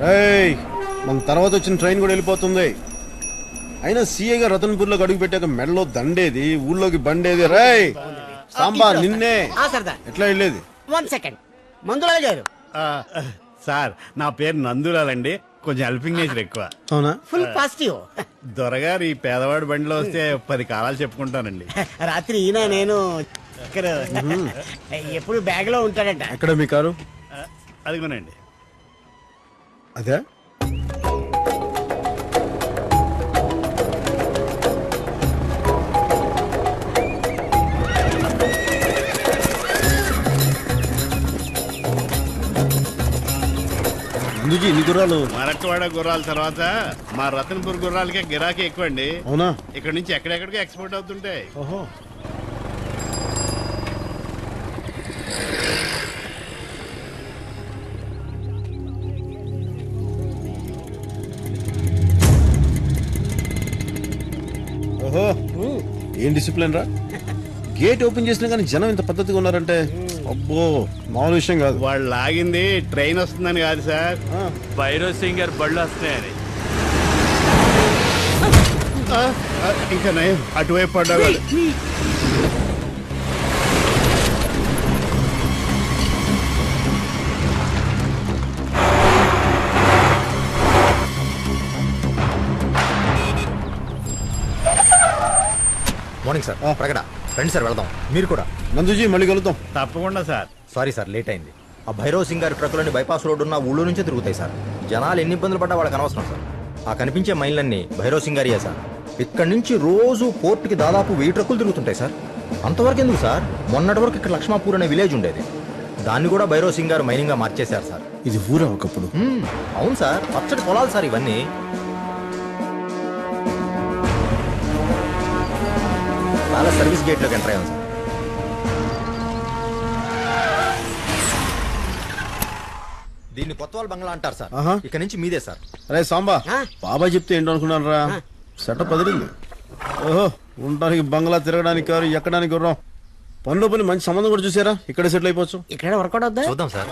ఏయ్, మన తర్వాత వచ్చిన ట్రైన్ కూడా వెళ్ళిపోతుంది. అయినా సీఏగా రతన్పూర్లోకి అడుగు పెట్టాక మెడలో దండేది, ఊళ్ళోకి బండేది. రేయ్ సాంబా, నిన్నే ఎట్లా వెళ్ళేది? 1 సెకండ్. మందులాల్ గారు, సార్ నా పేరు నందులాలండి, కొంచెం హెల్పింగ్ నేచర్ ఎక్కువ. అవునా? Full positive. దొరగారు ఈ పేదవాడి బండిలో వస్తే 10 కాలాలు చెప్పుకుంటానండి. రాత్రి ఈయన నేను ఇక్కడ ఎప్పుడు బ్యాగ్ లో ఉంటాడంట. ఎక్కడ మీ కారు? అదిగోనండి. అదే అందుజీ నీ గుర్రాలు. మరట్వాడ గుర్రాల తర్వాత మా రతన్పూర్ గుర్రాలకే గిరాకీ ఎక్కువ అండి. అవునా? ఇక్కడ నుంచి ఎక్కడెక్కడికి ఎక్స్పోర్ట్ అవుతుంటాయి. ఓహో. ఓహో, ఏం డిసిప్లిన్ రా. గేట్ ఓపెన్ చేసినా కానీ జనం ఇంత పద్ధతిగా ఉన్నారంటే అబ్బో మామూలు విషయం కాదు. వాళ్ళు లాగింది ట్రైన్ వస్తుందని కాదు సార్, భైరవ్ సింగర్ బళ్ళు వస్తున్నాయని. ఇంకా నయం అటువైపు పడ్డా. Morning sir. ప్రగడ రండి సార్, వెళదాం. మీరు కూడా. నందుజీ మళ్ళీ కలుద్దాం. తప్పకుండా సార్. సారీ సార్, లేట్ అయింది. ఆ భైరవ్ సింగ్ గారి ట్రక్కులన్నీ బైపాస్ రోడ్ ఉన్న ఊళ్ళో నుంచే తిరుగుతాయి సార్. జనాలు ఎన్ని ఇబ్బందులు పడ్డా వాళ్ళకి అనవసరం సార్. ఆ కనిపించే మైళ్ళన్నీ భైరవ్ సింగ్ గారియే సార్. ఇక్కడి నుంచి రోజు పోర్టుకి దాదాపు 1000 ట్రక్కులు తిరుగుతుంటాయి సార్. అంతవరకు ఎందుకు సార్, మొన్నటి వరకు ఇక్కడ లక్ష్మాపూర్ అనే విలేజ్ ఉండేది. దాన్ని కూడా భైరవ్ సింగ్ గారు మైనింగ్ గా మార్చేశారు సార్. ఇది ఊరా ఒకప్పుడు? అవును సార్, పచ్చడి పొలాలు సార్ ఇవన్నీ. చాలా సర్వీస్ గేట్లోకి ఎంటర్ అయ్యాం సార్. దీన్ని కొత్తవాళ్ళ బంగ్లా అంటారు సార్. ఇక్కడ నుంచి మీదే సార్. అరే సాంబా, బాబాయ్ చెప్తే ఏంటో అనుకున్నాను రా. సెటప్ అదిరింది. ఓహో, ఉండడానికి బంగ్లా, తిరగడానికి కారు, ఎక్కడానికి గుర్రం. పనిలో పని మంచి సంబంధం కూడా చూసారా. ఇక్కడే సెటిల్ అయిపోవచ్చు. ఇక్కడ వర్కౌట్ అవుద్దా? చూద్దాం సార్.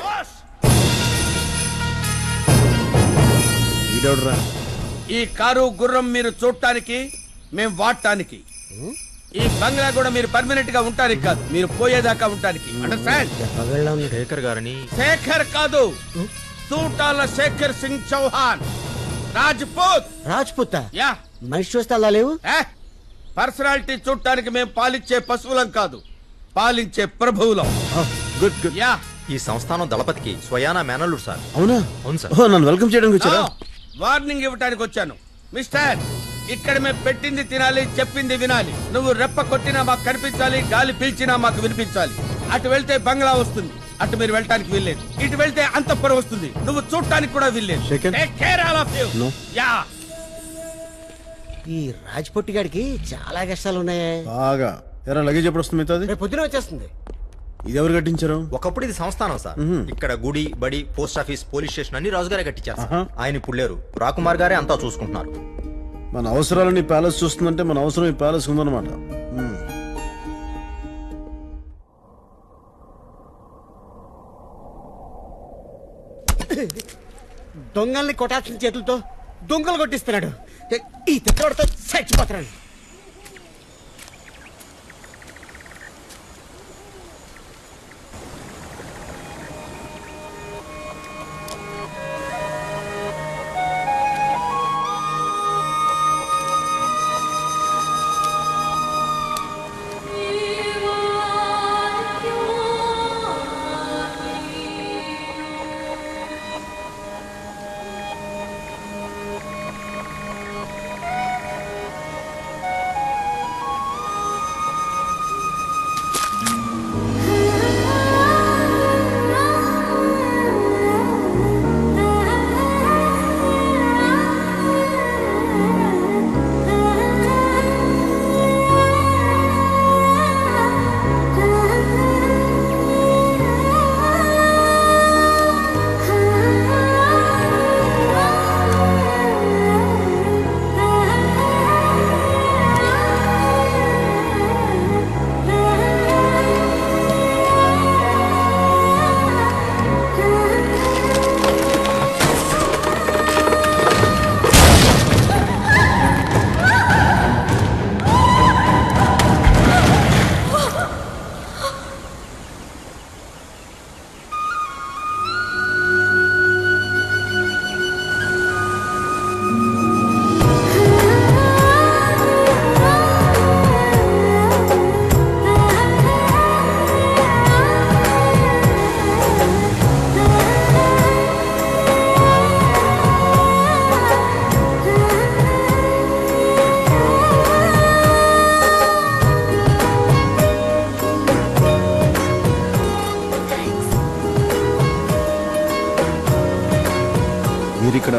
వీడెవడరా? ఈ కారు గుర్రం మీరు చూడటానికి, మేము వాడటానికి. ఈ బంగ్లా కూడా మీరు పర్మనెంట్ గా ఉంటానికి కాదు, మీరు పోయేదాకా ఉంటానికి. అండర్స్టాండ్? శేఖర్ గారని. శేఖర్ కాదు, సూటాల శేఖర్ సింగ్ చౌహాన్, రాజ్పూత్. రాజ్పుత్ యా. మనిషి చూస్తే అలా లేవు. పర్సనాలిటీ చూడటానికి మేము పాలించే పశువులం కాదు, పాలించే ప్రభువులం. Good good. యా. ఈ సంస్థానం దళపతికి స్వయానా మేనల్లుడు సార్. అవునా? అవును సార్. ఓహో, నన్ను వెల్కమ్ చేయడానికి వచ్చారా? వార్నింగ్ ఇవ్వటానికి వచ్చాను. మిస్టర్, ఇక్కడ మేము పెట్టింది తినాలి, చెప్పింది వినాలి. నువ్వు రెప్ప కొట్టినా మాకు కనిపించాలి, గాలి పీల్చినా మాకు వినిపించాలి. అటు వెళ్తే బంగ్లా వస్తుంది, అటు మీరు వెళ్ళటానికి వీల్లేదు. ఇటు వెళ్తే అంతఃపురం వస్తుంది, నువ్వు చూడటానికి కూడా వీల్లేదు. Second. Take care all of you. No. Yeah. ఈ రాజ్పొట్టి గారికి చాలా కష్టాలు ఉన్నాయే. బాగా. ఎరా లగేజ్ ఎప్పుడు వస్తుంది మిగతాది? రేపు పొద్దున వచ్చేస్తుంది. ఇది ఎవరు కట్టించారు? ఒకప్పుడు ఇది సంస్థానం సార్. ఇక్కడ గుడి, బడి, పోస్ట్ ఆఫీస్, పోలీస్ స్టేషన్ అన్ని రాజుగారే కట్టించారు సార్. ఆయన ఇప్పుడు లేరు, రాకుమార్ గారే అంతా చూసుకుంటున్నారు. మన అవసరాలని ప్యాలెస్ చూస్తుందంటే మన అవసరం ఈ ప్యాలెస్ ఉందన్నమాట. దొంగల్ని కొట్టాల్సిన చేతులతో దొంగలు కొట్టిస్తున్నాడు. ఈ తిట్టోడితో చచ్చిపోతున్నాడు. మీరిక్కడ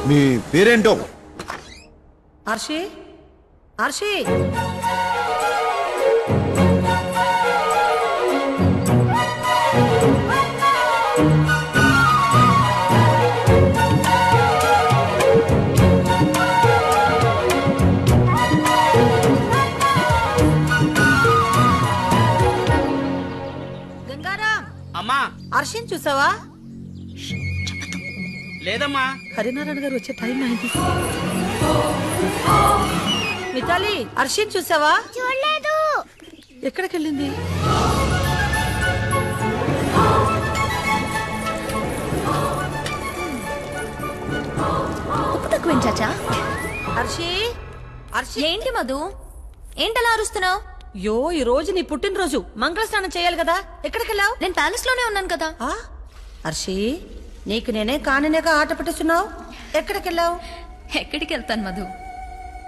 మీ పేరేంటో? హర్షి హర్షి గంగారాం, అమ్మా హర్షిని చూసావా? లేదమ్మా. హరినారాయణ గారు వచ్చే టైం అయింది. మితాలి, హర్షిని చూసావా? చూడలేదు. ఎక్కడికి వెళ్ళింది? ఉప్పు తక్కువేం చాచా? హర్షి హర్షి, ఏంటి మధు, ఏంటలా అరుస్తున్నావు? యో ఈ రోజు నీ పుట్టినరోజు, మంగళ స్నానం చేయాలి కదా. ఎక్కడికి వెళ్ళావు? నేను ప్యాలెస్ లోనే ఉన్నాను కదా. హర్షి, నీకు నేనే కాననేగా ఆట పట్టిస్తున్నావు. ఎక్కడికి వెళ్ళావు? ఎక్కడికి వెళ్తాను మధు,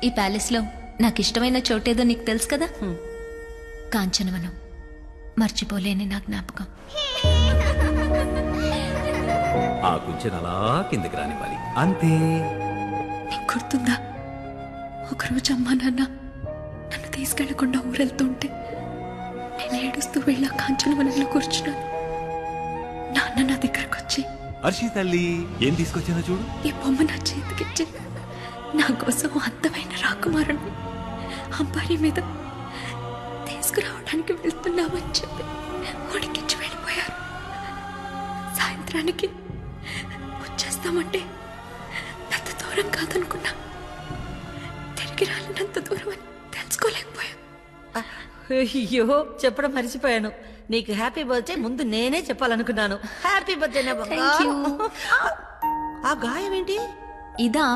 ఈ ప్యాలెస్ లో నాకు ఇష్టమైన చోటేదో నీకు తెలుసు కదా. కాంచనవనం, మర్చిపోలేని నా జ్ఞాపకం. ఆ కుంచెను అలా కిందకి రానివ్వాలి, అంతే. నీకు గుర్తుందా, ఒకరోజు అమ్మా నాన్న నన్ను తీసుకెళ్లకుండా ఊరెళ్తుంటే నేను ఏడుస్తూ వెళ్ళా కాంచనవనంలో కూర్చున్నాను. నాన్న నా దగ్గరకు వచ్చి, హర్షి తల్లి ఏం తీసుకొచ్చానో చూడు. ఈ బొమ్మ నా చేతికిచ్చి నా కోసం అందమైన రాకుమారుని అంబారీ మీద తీసుకురావడానికి వెళ్తున్నామని చెప్పి ఉడికించి వెళ్ళిపోయారు. సాయంత్రానికి వచ్చేస్తామంటే అంత దూరం కాదనుకున్నా, తిరిగి రాలినంత దూరం అని తెలుసుకోలేకపోయా. అయ్యో చెప్పడం మర్చిపోయాను. నీకు హ్యాపీ బర్త్డే ముందు నేనే చెప్పాలనుకున్నాను. హ్యాపీ బర్త్డే నా బంగారం. ఆ గాయం ఏంటి? ఇదా,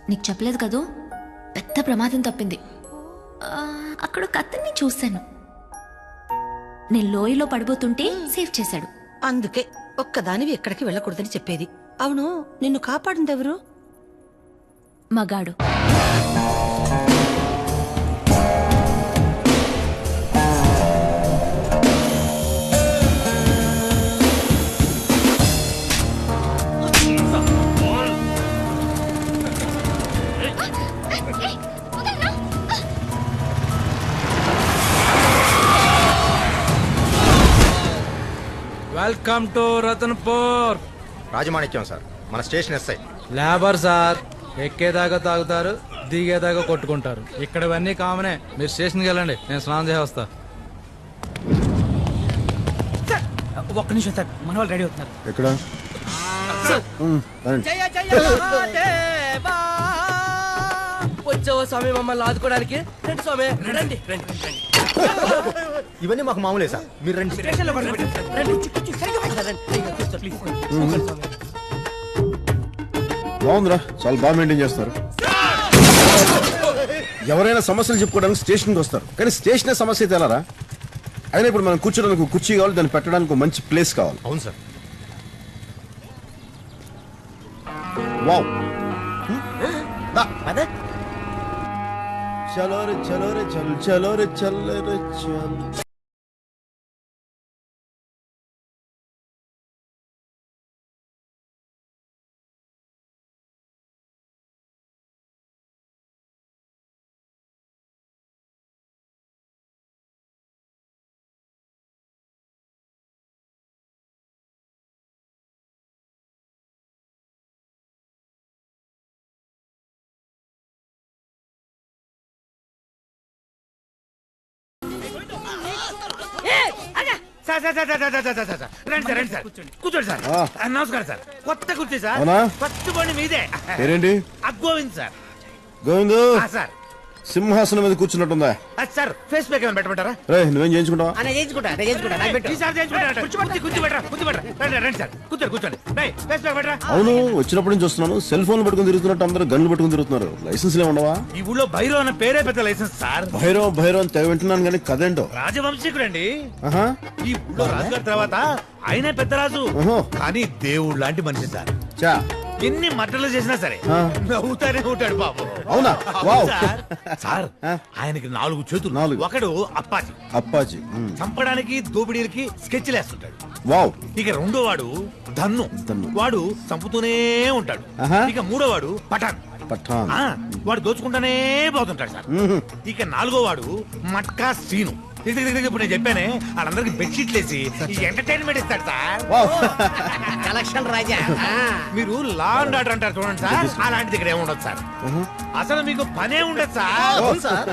నీకు చెప్పలేదు కదూ, పెద్ద ప్రమాదం తప్పింది. అక్కడ ఒక అతన్ని చూశాను, నేను లోయలో పడిపోతుంటే సేవ్ చేశాడు. అందుకే ఒక్కదానివి ఎక్కడికి వెళ్ళకూడదని చెప్పేది. అవును, నిన్ను కాపాడింది ఎవరు? మగాడు. Welcome to Ratanpur. Rajamanikyam sir, మన స్టేషన్ ఎస్ఐ. లేబర్ సార్, ఎక్కేదాకా తాగుతారు, దిగేదాకా కొట్టుకుంటారు. ఇక్కడ ఇవన్నీ కామనే. మీరు స్టేషన్కి వెళ్ళండి, నేను స్నానం చేసి వస్తా. ఒక్క నిమిషం సార్, మన వాళ్ళు రెడీ అవుతున్నారు. ఎక్కడ? రండి. జయ జయ మహాదేవా, వచ్చావా స్వామి మమ్మల్ని ఆదుకోవడానికి? రండి స్వామి, రండి రండి రండి. ఇవన్నీ మాకు మామూలే సార్, మీరు రండి. స్టేషన్లో పడుకోండి. రండి, కూర్చో, సరిగ్గా కూర్చో, రండి. అయ్యో, కూర్చో, ప్లీజ్. కూర్చోండి స్వామి. బాగుందిరా, చాలా బాగా మెయింటైన్ చేస్తారు. ఎవరైనా సమస్యలు చెప్పుకోవడానికి స్టేషన్కి వస్తారు, కానీ స్టేషనే సమస్య అయితే ఎలారా? అయినా ఇప్పుడు మనం కూర్చోడానికి ఒక కుర్చీ కావాలి, దాన్ని పెట్టడానికి ఒక మంచి ప్లేస్ కావాలి. అవును సార్. వావ్, పద. చలో రే చలో రే చల్ చలో రే చల్ రే చల్. సార్ రండి సార్, రండి సార్, కూర్చోండి సార్. నమస్కారం సార్. కొత్త కుర్చీ సార్, అవునా? కొత్త బండి మీదే. పేరేంటి? అగ్గోవింద్ సార్. గోవిందు, సార్ సింహాసనం మీద కూర్చున్నట్టుందా? సార్ ఫేస్ ప్యాక్ ఏమైనా పెట్టమంటారా? రే, నువ్వేం చేయించుకుంటావా? నేను చేయించుకుంటా, నేను చేయించుకుంటా, నాకు పెట్టు. ఈసారి చేయించుకుంటారా? కూర్చో పెట్టరా. రండి సార్, కూర్చోండి. ఫేస్ ప్యాక్ పెట్టరా. అవును, వచ్చినప్పటి నుంచి వస్తున్నాను, సెల్ ఫోన్ పట్టుకుని తిరుగుతున్నట్టు అందరూ గన్లు పట్టుకుని తిరుగుతున్నారు. లైసెన్స్ ఉండవా? ఈ ఊళ్ళో భైరవ్ అన్న పేరే పెద్ద లైసెన్స్ సార్. భైరవ్ అని తెగ వింటున్నాను, కానీ కదేంటో. రాజవంశీకుడండి. ఆహా, ఈ ఊళ్ళో రాజుగారి తర్వాత ఆయనే పెద్ద రాజు, ఓహో. కానీ దేవుడు లాంటి మనిషి సార్. చా, ఎన్ని మట్టలు చేసినా సరే నవ్వుతానే ఉంటాడు బాబు. అవునా? వావ్. సార్ ఆయనకి 4 చేతులు. 4. ఒకడు అప్పాజీ. అప్పాజీ. చంపడానికి దోపిడీలకి స్కెచ్లు వేస్తుంటాడు. వావ్. ఇక రెండో వాడు ధన్ను. వాడు చంపుతూనే ఉంటాడు. ఇక మూడో వాడు పఠాన్. పఠాన్. వాడు దోచుకుంటానే పోతుంటాడు సార్. ఇక 4గో వాడు మట్కా సీను. ఇప్పుడు నేను చెప్పానే వాళ్ళందరికి బెడ్షీట్లు వేసి ఎంటర్టైన్మెంట్ ఇస్తాడు సార్. కలెక్షన్ రాజా. మీరు లా అండ్ ఆర్డర్ అంటారు చూడండి సార్, అలాంటిది ఇక్కడ ఏముండదు సార్. అసలు మీకు పనే ఉండదు sir.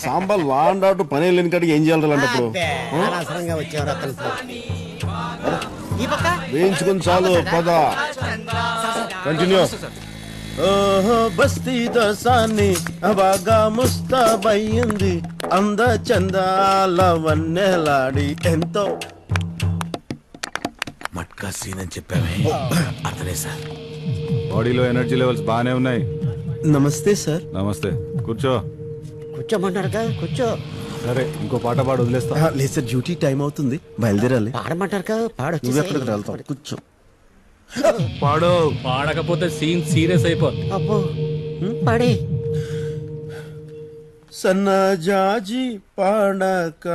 Sambar law and order పని లేని కాడికి ఏం చేయాలంటప్పుడు అనవసరంగా వచ్చేవారు అతను. ఈ పక్క వేయించుకుని చాలు పద. కంటిన్యూ. ఓహో బస్తీ దోసాన్ని బాగా ముస్తాబయ్యింది, అంద చందాల వన్నెలాడి ఎంతో. మట్కా సీన్ అని చెప్పామే అతనే సార్. బాడీలో ఎనర్జీ లెవెల్స్ బాగానే ఉన్నాయి. నమస్తే సార్. నమస్తే, కూర్చో. కూర్చోమన్నారు కదా, కూర్చో. సరే, ఇంకో పాట పాడు వదిలేస్తా. లేదు సార్, డ్యూటీ టైం అవుతుంది, బయలుదేరాలి. పాడమంటారు కదా, నువ్వు ఎక్కడికి వెళ్తావు? కూర్చో. పాడు. పాడకపోతే సీన్ సీరియస్ అయిపోతుంది. అబ్బో పాడే. సన్నజాజి పాడక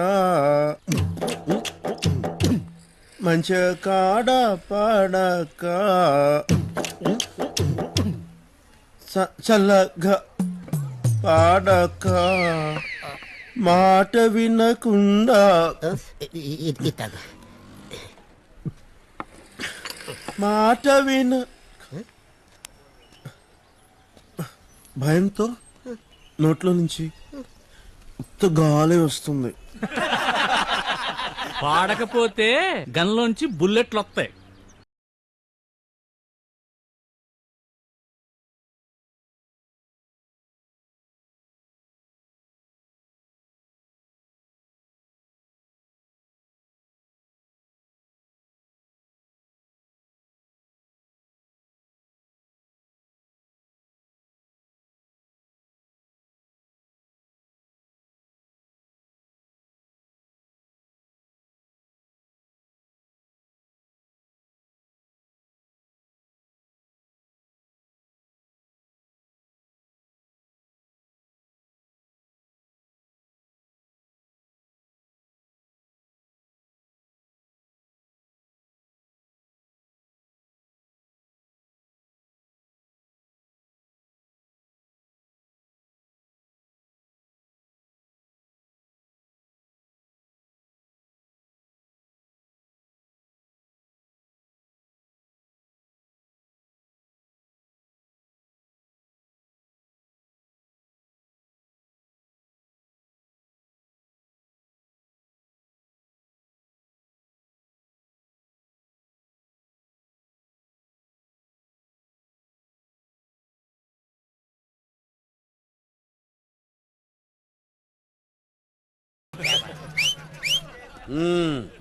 మంచి కాడ పాడక చల్లగా పాడక మాట వినకుండా మాట విన భయంతో నోట్లో నుంచి ఉత్త గాలి వస్తుంది. పాడకపోతే గన్లోంచి బుల్లెట్లు వస్తాయి.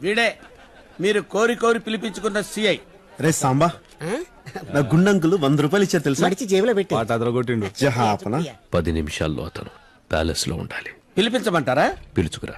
వీడే మీరు కోరి కోరి పిలిపించుకున్న సిఐ. రే సాంబా, నా గుండంకులు 100 రూపాయలు ఇచ్చారు తెలుసా? మడిచి జేబులో పెట్టి పాట అదరగొట్టిండు. జహాపన 10 నిమిషాల్లో అతను ప్యాలెస్ లో ఉండాలి. పిలిపించమంటారా? పిలుచుకురా.